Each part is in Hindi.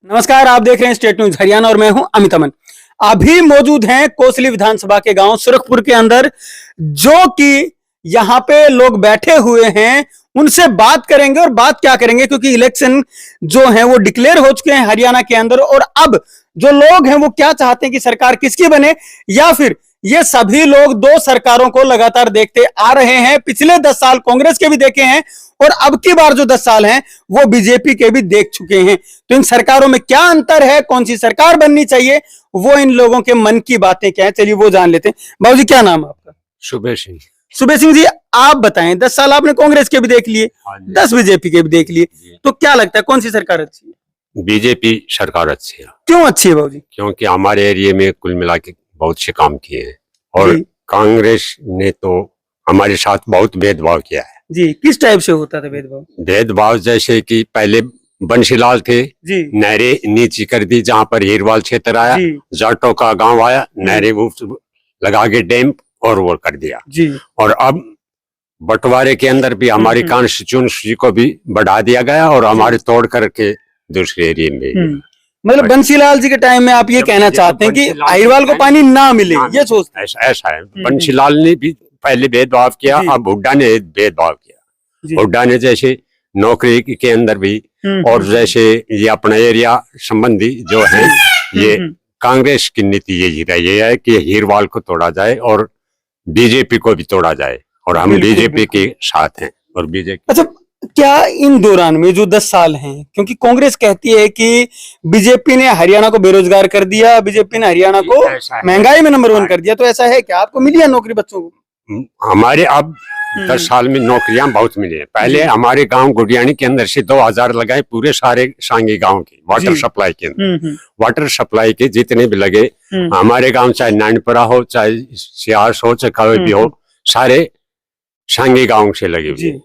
नमस्कार, आप देख रहे हैं स्टेट न्यूज हरियाणा और मैं हूं अमित अमन। अभी मौजूद हैं कोसली विधानसभा के गांव सुरखपुर के अंदर, जो कि यहां पे लोग बैठे हुए हैं। उनसे बात करेंगे और बात क्या करेंगे, क्योंकि इलेक्शन जो है वो डिक्लेयर हो चुके हैं हरियाणा के अंदर। और अब जो लोग हैं वो क्या चाहते हैं कि सरकार किसकी बने, या फिर ये सभी लोग दो सरकारों को लगातार देखते आ रहे हैं। पिछले 10 साल कांग्रेस के भी देखे हैं और अब की बार जो 10 साल हैं वो बीजेपी के भी देख चुके हैं। तो इन सरकारों में क्या अंतर है, कौन सी सरकार बननी चाहिए, वो इन लोगों के मन की बातें क्या है, चलिए वो जान लेते हैं। बाबूजी, क्या नाम है आपका? सुबह सिंह। सुबह सिंह जी, आप बताएं, 10 साल आपने कांग्रेस के भी देख लिए, 10 बीजेपी के भी देख लिए, तो क्या लगता है कौन सी सरकार अच्छी है? बीजेपी सरकार अच्छी है। क्यों अच्छी है बाबूजी? क्योंकि हमारे एरिया में कुल मिला के बहुत से काम किए हैं और कांग्रेस ने तो हमारे साथ बहुत भेदभाव किया है। जी, किस टाइप से होता था भेदभाव? भेदभाव जैसे कि पहले बंशीलाल थे जी, नहरें नीची कर दी, जहाँ पर हीरवाल क्षेत्र आया, जाटों का गांव आया, नहरें लगा के डैम और वो कर दिया जी। और अब बंटवारे के अंदर भी हमारी कॉन्स्टिट्यूंसी को भी बढ़ा दिया गया और हमारे तोड़ करके दूसरे एरिया में। मतलब बंसीलाल जी के टाइम में आप ये कहना चाहते हैं कि हीरवाल को पानी ना मिले, ये सोचते हैं? ऐसा है। बंसीलाल ने भी पहले भेदभाव किया, अब हुड्डा ने भेदभाव किया। हुड्डा ने जैसे नौकरी के अंदर भी, और जैसे ये अपना एरिया संबंधी जो है, ये कांग्रेस की नीति यही रही है कि हीरवाल को तोड़ा जाए और बीजेपी को भी तोड़ा जाए, और हम बीजेपी के साथ हैं। और बीजेपी अच्छा, क्या इन दौरान में जो 10 साल हैं, क्योंकि कांग्रेस कहती है कि बीजेपी ने हरियाणा को बेरोजगार कर दिया, बीजेपी ने हरियाणा को महंगाई में नंबर 1 कर दिया, तो ऐसा है क्या? आपको मिली है नौकरी बच्चों को? हमारे अब 10 साल में नौकरियां बहुत मिली है। पहले हमारे गांव गुडियानी के अंदर से 2000 लगाए पूरे सारे सांगी गांव के वाटर सप्लाई के अंदर। वाटर सप्लाई के जितने भी लगे हमारे गांव, चाहे नानपुरा हो, चाहे सियास हो, चाहे कवे भी हो, सारे सांगी गांव से लगे हुए।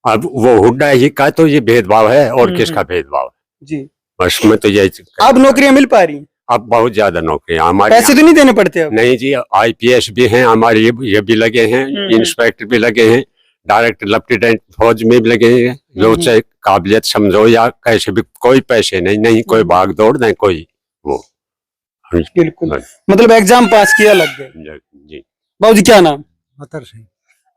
अब वो हुड्डा ही का तो ये भेदभाव है, और किसका भेदभाव है जी? बस में तो यही। अब नौकरियां मिल पा रही? अब बहुत ज्यादा नौकरियां हमारे। पैसे तो नहीं देने पड़ते अब? नहीं जी, IPS भी हैं हमारे, ये भी लगे हैं, इंस्पेक्टर भी लगे हैं, डायरेक्ट लेफ्टिनेंट फौज में भी लगे हैं। जो चाहे काबिलियत समझो या कैसे भी, कोई पैसे नहीं, कोई भाग दौड़ नहीं, कोई वो। बिल्कुल, मतलब एग्जाम पास किया, लग गए जी। बाबूजी, क्या नाम? अतर सिंह।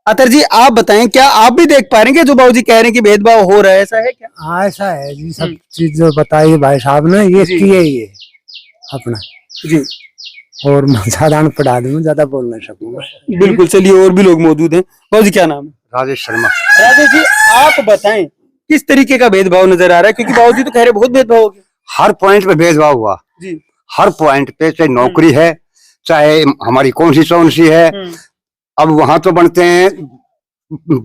अतर जी, आप बताएं, क्या आप भी देख पा रहे हैं कि जो बाबूजी कह रहे हैं कि भेदभाव हो रहा है, ऐसा है क्या? हाँ, ऐसा है जी। सब चीज जो बताई भाई साहब ने, ये किए ही है अपना जी। और मैं ज्यादा पढ़ा दूं, ज्यादा बोल नहीं सकूंगा। बिल्कुल, चलिए, और भी लोग मौजूद हैं। बाबूजी, क्या नाम है? राजेश शर्मा। राजेश जी, आप बताएं किस तरीके का भेदभाव नजर आ रहा है, क्योंकि बाबूजी तो कह रहे बहुत भेदभाव हो गया। हर पॉइंट पे भेदभाव हुआ जी, हर पॉइंट पे, चाहे नौकरी है, चाहे हमारी कॉन्स्टिट्यूंसी है। अब वहां तो बनते हैं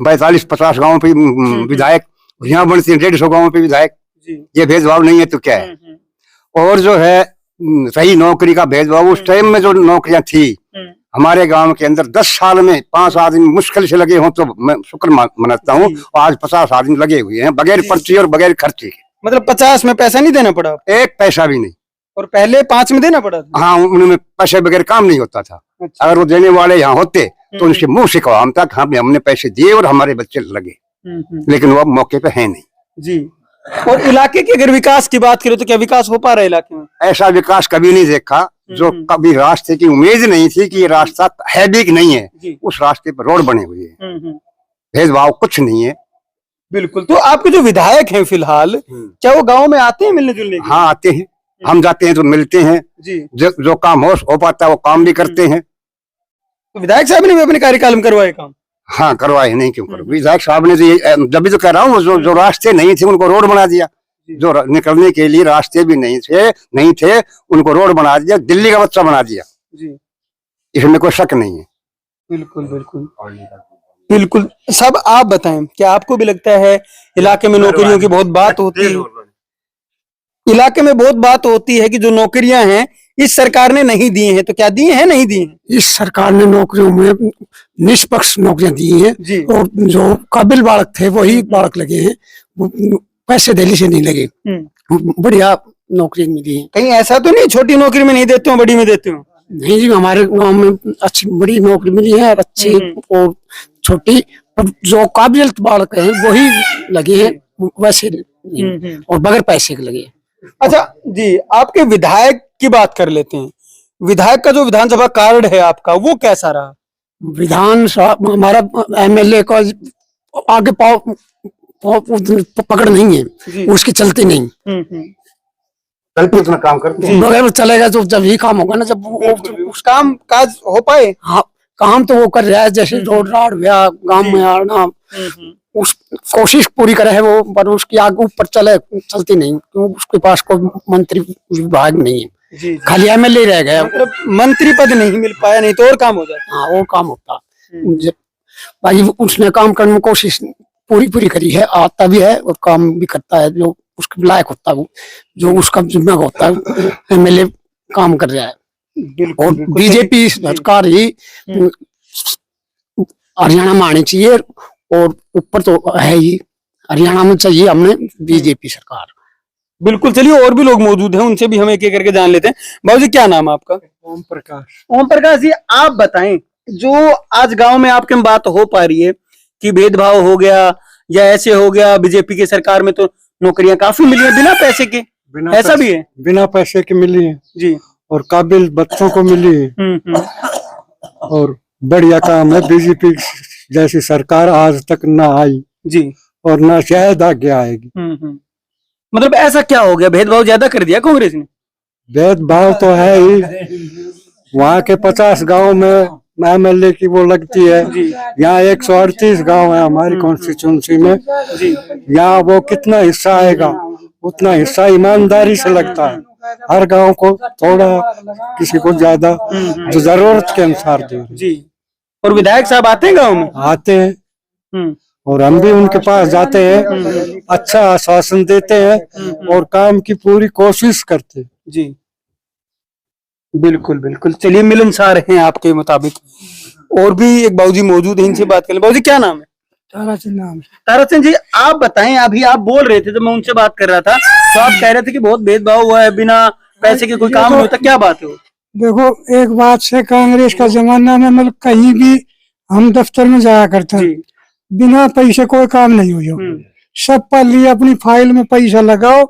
45-50 गाँव पे विधायक, यहाँ बनते हैं 150 गाँव पे विधायक। ये भेदभाव नहीं है तो क्या है? और जो है सही नौकरी का भेदभाव, उस टाइम में जो नौकरियां थी हमारे गांव के अंदर, 10 साल में 5 आदमी मुश्किल से लगे हों तो मैं शुक्र मनाता हूँ। और आज 50 आदमी लगे हुए हैं बगैर पर्ची और बगैर खर्चे के। मतलब 50 में पैसा नहीं देना पड़ा? 1 पैसा भी नहीं। और पहले 5 में देना पड़ा था? हाँ, उनमें पैसे बगैर काम नहीं होता था। अच्छा। अगर वो देने वाले यहाँ होते तो उनके मुंह से काम था, हमने पैसे दिए और हमारे बच्चे लगे। लेकिन वो अब मौके पे है नहीं जी। और इलाके के अगर विकास की बात करें तो क्या विकास हो पा रहा है इलाके में? ऐसा विकास कभी नहीं देखा जो कभी रास्ते की उम्मीद नहीं थी कि ये रास्ता है भी कि नहीं है। उस रास्ते पर रोड बने हुए हैं, भेदभाव कुछ नहीं है। बिल्कुल। तो आपके जो विधायक हैं फिलहाल, क्या वो गाँव में आते हैं मिलने जुलने? हाँ, आते हैं, हम जाते हैं तो मिलते हैं जी। जो काम हो पाता है वो काम भी करते हैं। तो विधायक साहब ने भी अपने कार्यकाल में करवाए काम? हाँ, करवाए, नहीं क्यों करो। विधायक साहब ने जब भी तो कह रहा हूँ, जो रास्ते नहीं थे उनको रोड बना दिया। जो निकलने के लिए रास्ते भी नहीं थे उनको रोड बना दिया, दिल्ली का बच्चा बना दिया जी। इसमें कोई शक नहीं है। बिल्कुल बिल्कुल बिल्कुल। सब आप बताएं, क्या आपको भी लगता है इलाके में नौकरियों की बहुत बात होती है? इलाके में बहुत बात होती है कि जो नौकरियां हैं इस सरकार ने नहीं दी हैं, तो क्या दी हैं, नहीं दी हैं? इस सरकार ने नौकरियों में निष्पक्ष नौकरियां दी हैं जी। और जो काबिल बालक थे वही बालक लगे हैं, पैसे दिल्ली से नहीं लगे, बढ़िया नौकरी मिली है। कहीं ऐसा तो नहीं छोटी नौकरी में नहीं देते हो, बड़ी में देते हो? नहीं जी, हमारे गांव में अच्छी बड़ी नौकरी मिली है, अच्छी और छोटी, पर जो काबिल बालक हैं वही लगे हैं, वैसे और बगैर पैसे के लगे। अच्छा जी, आपके विधायक की बात कर लेते हैं। विधायक का जो विधानसभा कार्ड है आपका, वो कैसा रहा? विधानसभा हमारा एमएलए का आगे पकड़ नहीं जी। है, उसकी चलती नहीं। चलते उतना काम करते हैं। मगर चलेगा तो जब ही काम होगा ना, जब उस काम काज हो पाए। हाँ, काम तो वो कर रहा है, जैसे रोड राड हुआ गांव में आना, उस कोशिश पूरी करे है वो, पर उसकी आगे ऊपर चलती नहीं, क्योंकि उसके पास कोई मंत्री विभाग नहीं है, जी। खाली एमएलए रह गया। मतलब मंत्री पद नहीं मिल पाया, नहीं तो और काम हो जाता। हाँ, वो काम होता। भाई उसने काम करने में कोशिश पूरी करी है, आता भी है और काम भी करता है, जो उसके लायक होता है, जो उसका जिम्मा होता है, एमएलए काम कर रहा है। और बीजेपी सरकार ही हरियाणा में आनी चाहिए, और ऊपर तो है ही, हरियाणा में चाहिए हमने बीजेपी सरकार। बिल्कुल, चलिए और भी लोग मौजूद हैं, उनसे भी हम एक एक करके जान लेते हैं। बाबू जी, क्या नाम है आपका? ओम प्रकाश। ओम प्रकाश जी, आप बताएं, जो आज गांव में आपके बात हो पा रही है कि भेदभाव हो गया या ऐसे हो गया, बीजेपी की सरकार में तो नौकरियां काफी मिली है बिना पैसे के, ऐसा भी है? बिना पैसे के मिली है जी। और काबिल बच्चों को मिली है। और बढ़िया काम है। बीजेपी जैसी सरकार आज तक ना आई जी, और ना शायद आगे आएगी। मतलब ऐसा क्या हो गया, भेदभाव ज्यादा कर दिया कांग्रेस ने? भेदभाव तो है ही। वहाँ के 50 गांव में एमएलए की वो लगती है, यहाँ 138 गांव है हमारी कॉन्स्टिट्यूंसी में। यहाँ वो कितना हिस्सा आएगा, उतना हिस्सा ईमानदारी से लगता है। हर गांव को थोड़ा, किसी को ज्यादा, जो जरूरत के अनुसार दे। जी। और विधायक साहब आते हैं गांव में? आते हैं और हम भी उनके पास जाते हैं, अच्छा आश्वासन देते हैं और काम की पूरी कोशिश करते हैं। जी, बिल्कुल बिल्कुल। चलिए, मिलनसार हैं आपके मुताबिक। और भी एक बाबूजी मौजूद है, इनसे बात कर ले। बाबूजी, क्या नाम है? ताराचंद नाम। ताराचंद जी, आप बताएं, अभी आप बोल रहे थे, जब मैं उनसे बात कर रहा था तो आप कह रहे थे कि बहुत भेदभाव हुआ है, बिना पैसे के कोई काम नहीं होता। क्या बात है? देखो, एक बात से कांग्रेस का जमाना में मतलब कहीं भी हम दफ्तर में जाया करते, बिना पैसे कोई काम नहीं हो। सब पर लिए अपनी फाइल में पैसा लगाओ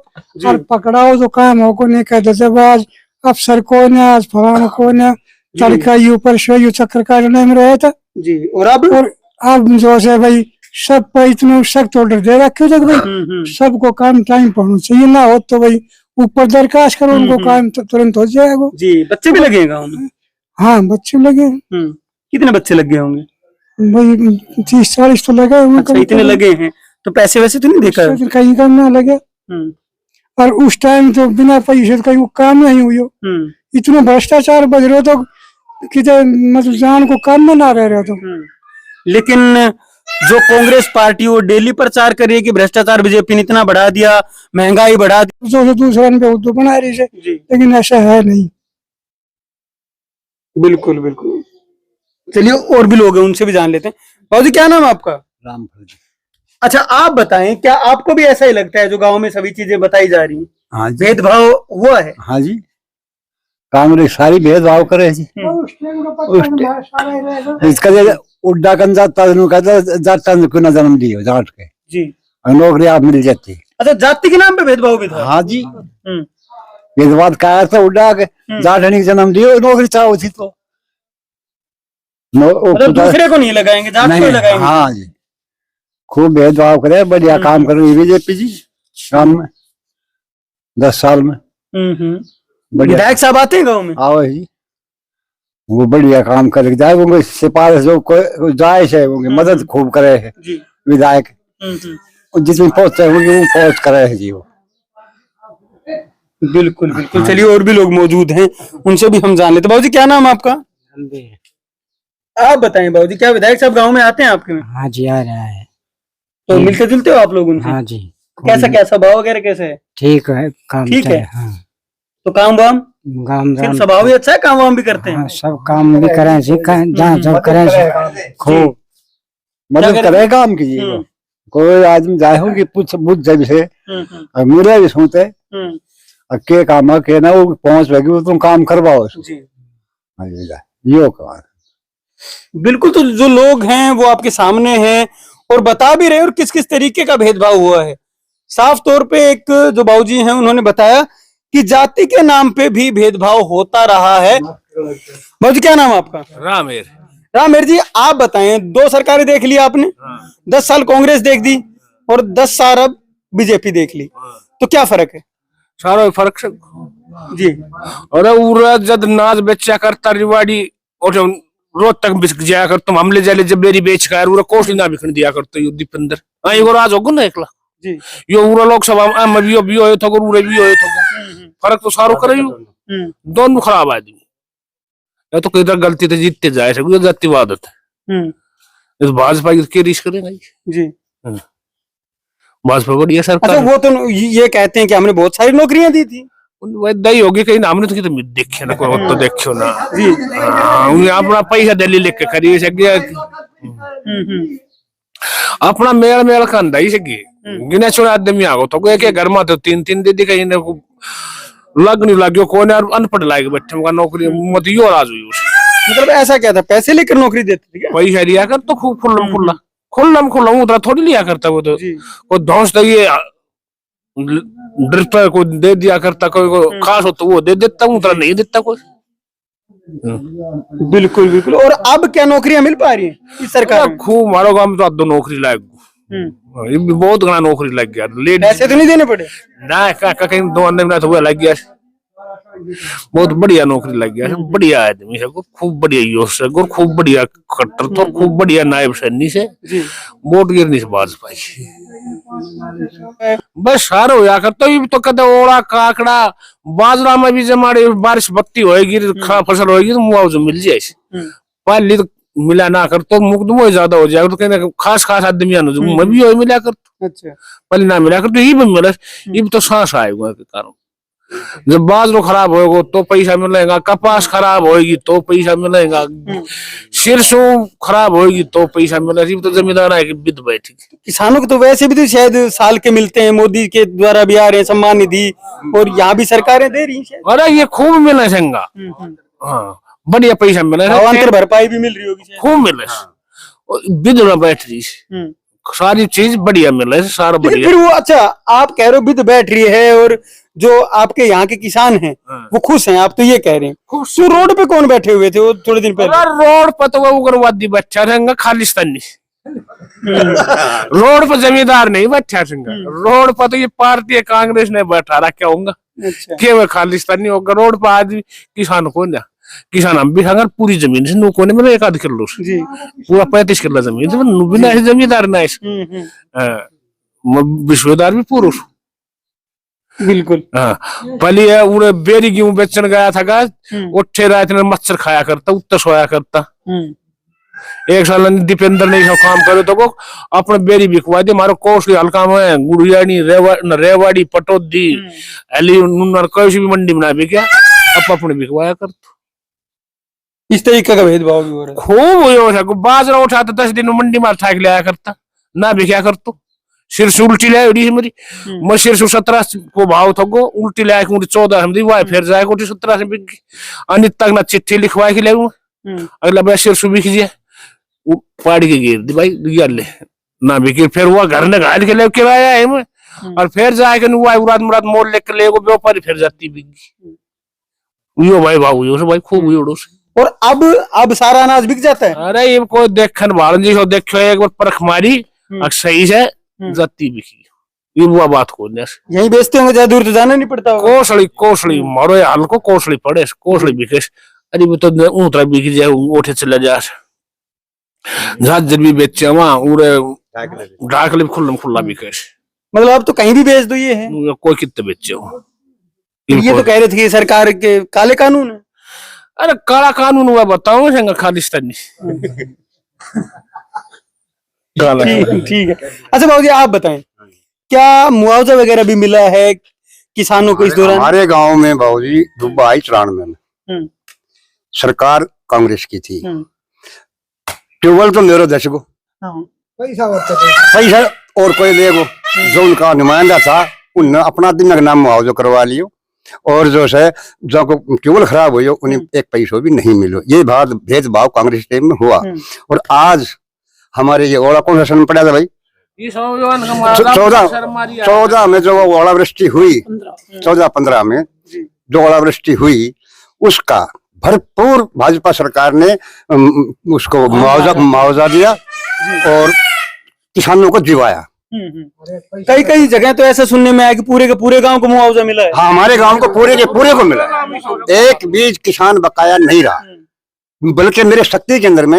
और पकड़ाओ, जो काम हो को नहीं कहते। जब आज अफसर को ने, आज फलाना को ने, तड़का यू पर से यू चक्कर काटने में रहे था जी। और अब जो है भाई, सब पर इतना सख्त ऑर्डर दे रखे थे भाई सबको काम टाइम पर होना चाहिए, ना हो तो भाई ऊपर दरखास्त करो, उनको काम तुरंत हो जाएगा। जी। बच्चे भी लगे हैं गाँव में? हाँ, बच्चे लगे। कितने बच्चे लगे होंगे? भाई 30-40 तो लगे होंगे। अच्छा, इतने लगे हैं तो पैसे वैसे तो नहीं देखा? कहीं का ना लगे। और उस टाइम तो बिना पैसे तो कहीं काम नहीं हुई। इतना भ्रष्टाचार बढ़ रहा तो किधर, मतलब जान को काम में ना रह रहा तो। लेकिन जो कांग्रेस पार्टी वो डेली प्रचार कर रही है कि भ्रष्टाचार बीजेपी ने इतना बढ़ा दिया, महंगाई बढ़ा दी, जो दूसरा पे बना रही है, लेकिन ऐसा है नहीं। बिल्कुल बिल्कुल। चलिए, और भी लोग हैं, उनसे भी जान लेते हैं। बाबूजी, क्या नाम है आपका? रामफल जी। अच्छा, आप बताएं, क्या आपको भी ऐसा ही लगता है जो गांव में सभी चीजें बताई जा रही हैं? हाँ जी। भेदभाव हुआ है? हाँ जी, कांग्रेस सारी भेदभाव करे जी। इसका उड्डा कन जाता को ना जन्म दियो जाट के जी, नौकरी आप मिल जाती। अच्छा, जाति के नाम पे भेदभाव भी था? हाँ जी, भेदभाव कहा था, उड्डा के जाटनी जन्म दियो, नौकरी चाहो थी तो मतलब दूसरे को नहीं लगाएंगे, जाट को ही लगाएंगे। हाँ जी, खूब भेदभाव करे। बढ़िया काम कर रही है बीजेपी जी काम में 10 साल में। विधायक साहब आते हैं गाँव में? आओ जी, वो बढ़िया काम कर जाए, उनके सिफारिश जो कोई जायज है, उनकी मदद खूब करे है विधायक। जितनी पहुंच है वो पहुंच करे है जी वो। बिल्कुल बिल्कुल। चलिए, और भी लोग मौजूद हैं, उनसे भी हम जान लेते। बाबूजी, क्या नाम है आपका? आप बताएं बाबूजी, क्या विधायक साहब गाँव में आते हैं आपके में? हाँ जी, आ रहा है। तो मिलते जुलते हो आप लोग उनसे? हाँ जी। कैसा स्वभाव वगैरह कैसे है? ठीक है, काम ठीक है। हाँ। तो काम वाम काम स्वभाव भी अच्छा है, काम वाम भी करते हैं? हाँ, सब काम भी करें, जहाँ सब करें, खूब मदद करे काम कीजिए। कोई आदमी जाए हो कि पूछ बुझ जाए से मेरे भी सुनते के काम है के ना, वो पहुंच लगी वो तुम काम करवाओ यो काम। बिल्कुल। तो जो लोग हैं वो आपके सामने हैं और बता भी रहे और किस किस तरीके का भेदभाव हुआ है। साफ तौर पे एक जो बाबूजी हैं उन्होंने बताया कि जाति के नाम पे भी भेदभाव होता रहा है। बाबूजी क्या नाम है आपका? रामेर। रामेर जी, आप बताएं, 2 सरकारें देख ली आपने, 10 साल कांग्रेस देख दी और 10 साल अब बीजेपी देख ली, तो क्या फर्क है? सारा फर्क से जी। अरे उरा जब नाच बेचा करता रिवाड़ी और रोज तक बिक जाया कर तुम हमले जाले जब मेरी बेच कर उरा कोसली ना बिकन दिया करते यो दीपेंद्र हां ये राज होगो ना एकला जी। यो उरा लोकसभा में भी होए तो उरे भी होए तो फर्क तो सारो करे यो दोनों खराब आदमी या तो किधर गलती तो जीतते जाए से ये जातिवाद है। इस भाजपा की रिस्क करेगा जी। भाजपा बढ़िया सरकार। अच्छा, वो तो ये कहते हैं कि हमने बहुत सारी नौकरियां दी थी, दही होगी कहीं हमने तो तो देखे ना कोई तो देखो ना जी। उन्हें अपना पैसा दिल्ली लेके खरीद सके अपना मेल मेल का दही सके गिने चुने आदमी आगो तो एक घर में तो 3-3 दे दी कहीं लग नहीं लगे कौन अनपढ़ लागे बैठे का नौकरी मत यो राज हुई। मतलब ऐसा क्या था, पैसे लेकर नौकरी देते थे क्या? पैसा लिया कर तो खूब खुल्लम खुल्ला उधर थोड़ी लिया करता वो तो कोई धौंस तो ये ड्रिपर को दे दिया करता कोई को खास हो तो वो दे देता हूँ उतना नहीं देता कोई। बिल्कुल बिल्कुल। और अब क्या नौकरियां मिल पा रही है इस सरकार में? खूब हमारे गांव में तो 2 नौकरी लाग ये भी बहुत घना नौकरी लग गया लेट पैसे तो नहीं देने पड़े ना कहीं 2 अंदर में तो लग गया बहुत बढ़िया नौकरी लग गया बढ़िया आदमी है खूब बढ़िया योश है खूब बढ़िया कट्टर तो खूब बढ़िया नायब सैनी से वोट गिरनी से भाजपा बस सारा हो जाकर तो कदे ओड़ा काकड़ा बाजरा में भी जमाड़ी बारिश बत्ती होएगी फसल होएगी तो मुआवजा मिल जाए पहले तो मिला ना कर तो मुकदमा ज्यादा हो जाएगा तो कहने खास आदमी मैं भी मिला कर अच्छा पहले ना मिला कर तो ये भी मिला ये भी तो सांस आएगा के कारण जब बाजरो खराब होगा तो पैसा मिलेगा कपास खराब होगी तो पैसा मिलेगा सरसों खराब होगी तो पैसा मिलेगा तो जमींदार है कि बिद बैठी किसानों को तो वैसे भी तो शायद साल के मिलते हैं, मोदी के द्वारा भी आ रहे हैं सम्मान निधि और यहाँ भी सरकारें दे रही हैं। अरे ये खूब मिले संगा हाँ बढ़िया पैसा मिले भरपाई भी मिल रही होगी खूब मिले बिद में बैठ रही सारी चीज बढ़िया मिले सारा बढ़िया। फिर वो अच्छा आप कह रहे हो बिद बैठ रही है और जो आपके यहाँ के किसान हैं वो खुश हैं, आप तो ये कह रहे हैं। तो रोड पे कौन बैठे हुए थे वो थोड़े दिन पहले? रोड पर तो वो उग्रवादी बैठा रहेगा खालिस्तानी रोड पर जमींदार नहीं बैठा रहेगा रोड पर तो ये पार्टी कांग्रेस ने बैठा रखा होगा क्या खालिस्तानी होगा रोड पर आदमी किसान को ना किसान हम भी खाकर पूरी जमीन से नु कोने में 1-8 किलो पूरा 35 किलो जमीन से बिना जमींदार ना विश्वदार भी पुरुष बिल्कुल हाँ पहले उन्हें बेरी गेहूं बेचन गया था उठे रात में मच्छर खाया करता उत्तर सोया करता एक साल दीपेंद्र ने काम करे तो को अपने बेरी बिकवा दे मारो कोसली हल्का में गुड़ियानी रेवाड़ी पटोदी अली कोई भी मंडी में ना बिका अब अपने बिकवाया कर इस तरीके का भेदभाव भी हो रहा है खूब हो बाजरा उठाता 10 दिन मंडी में ठाक लिया करता ना बिका कर तो सिर से उल्टी लाया मेरी मैं सिर से 17 को भाव था गो उल्टी लाया 14 हम दी फिर जाए 17 से बिक गई अनित तक ना चिट्ठी लिखवा के ले अगला भाई सिर से बिक जाए पाड़ी के गिर दी भाई ले ना बिकी फिर वो घर ने घायल के ले किराया है मैं और फिर जाके मुराद मोल लेकर ले व्यापारी फिर जाती बिक गई यो भाई भाव यो भाई खूब उड़ो और अब सारा अनाज बिक जाता है। अरे ये कोई देखन वालन जी देखो एक बार परख मारी सही से जाती बिकी ये वो बात को यही बेचते होंगे, ज्यादा दूर तो जाना नहीं पड़ता। कोसली मारो हाल को कोसली पड़े कोसली बिके अरे वो तो ऊतरा बिक जाए उठे चले जा भी बेचे वहां उरे ढाकले खुल्ला बिके मतलब अब तो कहीं भी बेच दो ये है कोई कितने बेचे हो ये तो कह रहे थे कि सरकार के काले कानून है। अरे काला कानून हुआ बताओ संग खालिस्तानी ठीक है। अच्छा बाबूजी आप बताएं क्या मुआवजा वगैरह भी मिला है किसानों को इस दौरान? हमारे गांव में बाबूजी दुब्बा आई 94 में सरकार कांग्रेस की थी ट्यूबवेल तो मेरे 10 को पैसा और कोई देगो जो उनका नुमाइंदा था उन्होंने अपना दिन का नाम मुआवजा करवा लियो और जो है जो ट्यूबवेल खराब हुई उन्हें एक पैसों भी नहीं मिलो। ये बात भेदभाव कांग्रेस टाइम में हुआ और आज हमारे ये ओला कौन सा सन पड़ा था भाई ये नौजवान का मारा शर्म मारी है। 14 में जो वो ओलावृष्टि हुई, 14-15 में जो ओलावृष्टि हुई, उसका भरपूर भाजपा सरकार ने उसको मुआवजा दिया और किसानों को दिवाया। कई कई जगह तो ऐसा सुनने में आया कि पूरे के पूरे गांव को मुआवजा मिला है। हाँ, हमारे गांव को पूरे के पूरे को मिला है। एक बीज किसान बकाया नहीं रहा, बल्कि मेरे शक्ति केंद्र में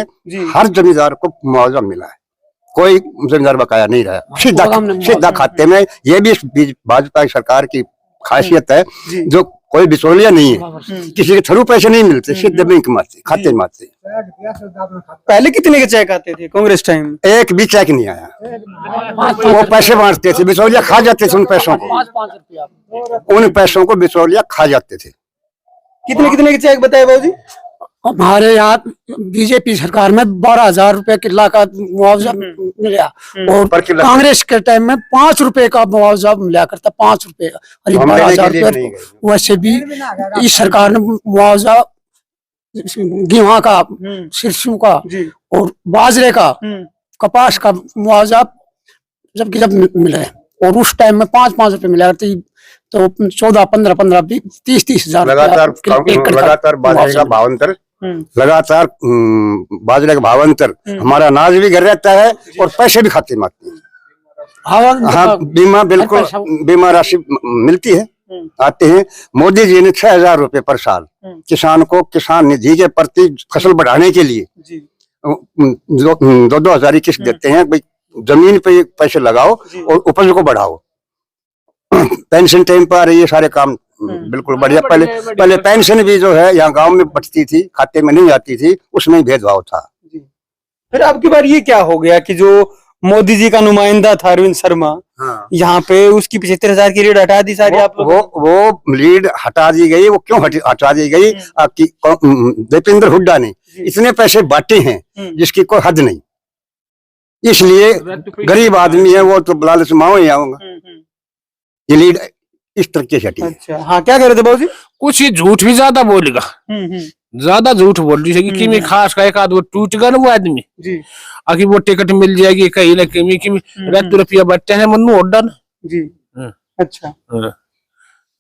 हर जमींदार को मुआवजा मिला है। कोई जमींदार बकाया नहीं रहा, सीधा खाते में। ये भी भाजपा की सरकार की खासियत है, जो कोई बिचौलिया नहीं है, किसी के थ्रू पैसे नहीं मिलते, सीधे बैंक में आते, खाते में आते। पहले कितने के चेक आते थे कांग्रेस टाइम? एक भी चेक नहीं आया। वो पैसे बांटते थे, बिचौलिया खा जाते थे उन पैसों को, उन पैसों को बिचौलिया खा जाते थे। कितने कितने के चेक बताए बाबूजी? हमारे यहाँ बीजेपी सरकार में 12,000 रुपए किला का मुआवजा मिला, और कांग्रेस के टाइम में 5 रुपए का मुआवजा मिला करता, 5 रुपए का। 12,000 रुपए वैसे भी इस सरकार ने मुआवजा गेहूं का, सरसों का और बाजरे का, कपास का मुआवजा जब मिला है, और उस टाइम में 5-5 रुपए मिला करती, तो 14, 15, 30 हजार लगातार बाजरे का भावांतर, लगातार बाजरे का भावांतर। हमारा अनाज भी घर रहता है और पैसे भी खाते मारते हैं। हाँ, बीमा बिल्कुल, बीमा राशि मिलती है, आते हैं। मोदी जी ने 6,000 रुपए पर साल किसान को, किसान निधि के प्रति फसल बढ़ाने के लिए 2-2 हजार की किस्त देते हैं। भाई जमीन पे पैसे लगाओ और उपज को बढ़ाओ। पेंशन टाइम पर आ रही है, सारे काम बिल्कुल बढ़िया। पहले पेंशन भी जो है यहाँ गांव में बचती थी, खाते में नहीं आती थी, उसमें भेदभाव था। फिर अब की बार ये क्या हो गया कि जो मोदी जी का नुमाइंदा था अरविंद शर्मा, यहाँ पे उसकी 75,000 की लीड हटा दी सारी। आप वो लीड हटा दी गई। वो क्यों हटा दी गई? दीपेंद्र हुड्डा ने इतने पैसे बांटे हैं जिसकी कोई हद नहीं, इसलिए गरीब आदमी है वो तो लालच माओ ही आऊंगा। ये लीड इस तरीके से हटी। अच्छा, हाँ, क्या कह रहे थे बाबूजी? कुछ ही झूठ भी ज्यादा बोलेगा, ज्यादा झूठ बोल रही है कि मैं खास का एक आध वो टूट गया ना वो आदमी जी, आगे वो टिकट मिल जाएगी कहीं ना कहीं कि ₹2 बच्चे हैं मनु ओडा ना जी। अच्छा,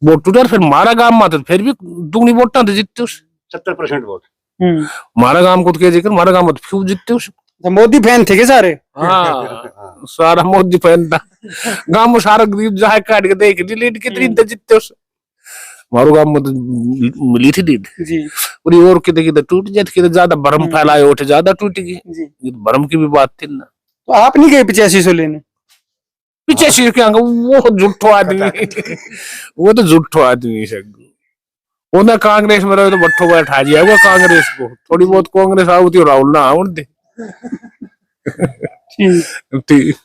वो टूटा, फिर मारा गांव में तो फिर भी दुगनी वोटा तो जीतते उस 70% वोट मारा गांव को तो क्या जिक्र, मारा गांव में तो क्यों जीतते उस। मोदी फैन थे क्या सारे? हाँ, सारा मोदी फैन था। गांव में सारा गरीब जहाँ काट के देख लीड कितनी जीतते उस। मारो गांव में तो मिली थी लीड जी, और कितने टूट जाती, ज्यादा भरम फैलाए उठे, ज्यादा टूट गई। भरम की भी बात थी ना। तो आप नहीं गए 8500 लेने? 85 क्या, वो झूठो आदमी, वो तो झूठो आदमी है। वो ना कांग्रेस में रहे तो बट्ठो बैठा दिया वो कांग्रेस को, थोड़ी बहुत कांग्रेस आती राहुल ना आउट दे। ठीक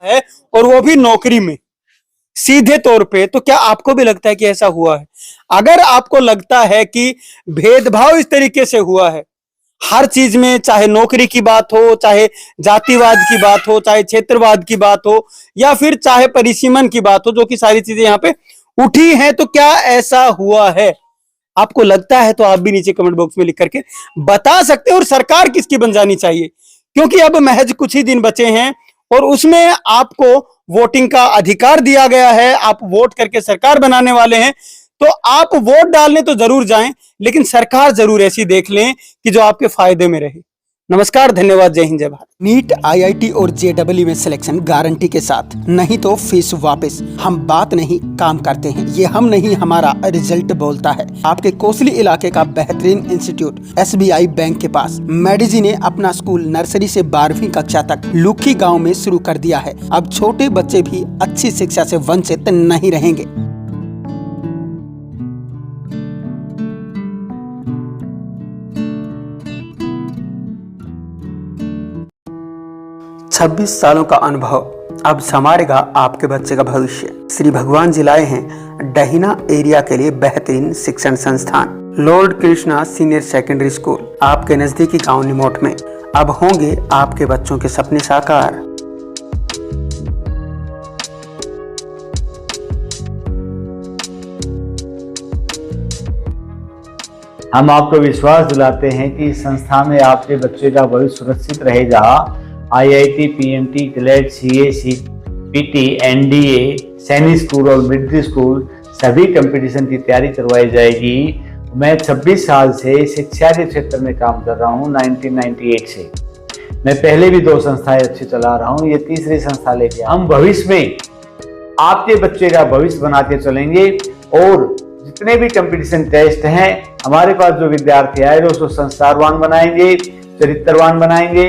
है, और वो भी नौकरी में सीधे तौर पे। तो क्या आपको भी लगता है कि ऐसा हुआ है? अगर आपको लगता है कि भेदभाव इस तरीके से हुआ है हर चीज में, चाहे नौकरी की बात हो, चाहे जातिवाद की बात हो, चाहे क्षेत्रवाद की बात हो, या फिर चाहे परिसीमन की बात हो, जो कि सारी चीजें यहाँ पे उठी हैं, तो क्या ऐसा हुआ है? आपको लगता है तो आप भी नीचे कमेंट बॉक्स में लिख करके बता सकते हैं। और सरकार किसकी बन जानी चाहिए, क्योंकि अब महज कुछ ही दिन बचे हैं और उसमें आपको वोटिंग का अधिकार दिया गया है। आप वोट करके सरकार बनाने वाले हैं, तो आप वोट डालने तो जरूर जाएं, लेकिन सरकार जरूर ऐसी देख लें कि जो आपके फायदे में रहे। नमस्कार, धन्यवाद, जय हिंद, जय भारत। नीट, IIT और JEE में सिलेक्शन गारंटी के साथ, नहीं तो फीस वापस। हम बात नहीं काम करते हैं, ये हम नहीं हमारा रिजल्ट बोलता है। आपके कोसली इलाके का बेहतरीन इंस्टीट्यूट SBI बैंक के पास। मेडिजी ने अपना स्कूल नर्सरी से 12वीं कक्षा तक लुखी गाँव में शुरू कर दिया है। अब छोटे बच्चे भी अच्छी शिक्षा से वंचित नहीं रहेंगे। छब्बीस सालों का अनुभव अब संवारेगा आपके बच्चे का भविष्य। श्री भगवान जी लाए हैं डहीना एरिया के लिए बेहतरीन शिक्षण संस्थान Lord Krishna senior secondary school, आपके नजदीकी गांव निमोट में। अब होंगे आपके बच्चों के सपने साकार। हम आपको विश्वास दिलाते हैं कि इस संस्था में आपके बच्चे का भविष्य सुरक्षित रहे, जहां IIT, PMT, ग्लेड, CA, CPT, NDA, सैनिक स्कूल और मिलिट्री स्कूल सभी कंपटीशन की तैयारी करवाई जाएगी। मैं 26 साल से शिक्षा के क्षेत्र में काम कर रहा हूँ 1998 से। मैं पहले भी 2 संस्थाएं अच्छी चला रहा हूँ, ये तीसरी संस्था लेके हम भविष्य में आपके बच्चे का भविष्य बनाते चलेंगे और जितने भी कंपटीशन टेस्ट हैं हमारे पास जो विद्यार्थी आए उसको संस्कारवान बनाएंगे, चरित्रवान बनाएंगे।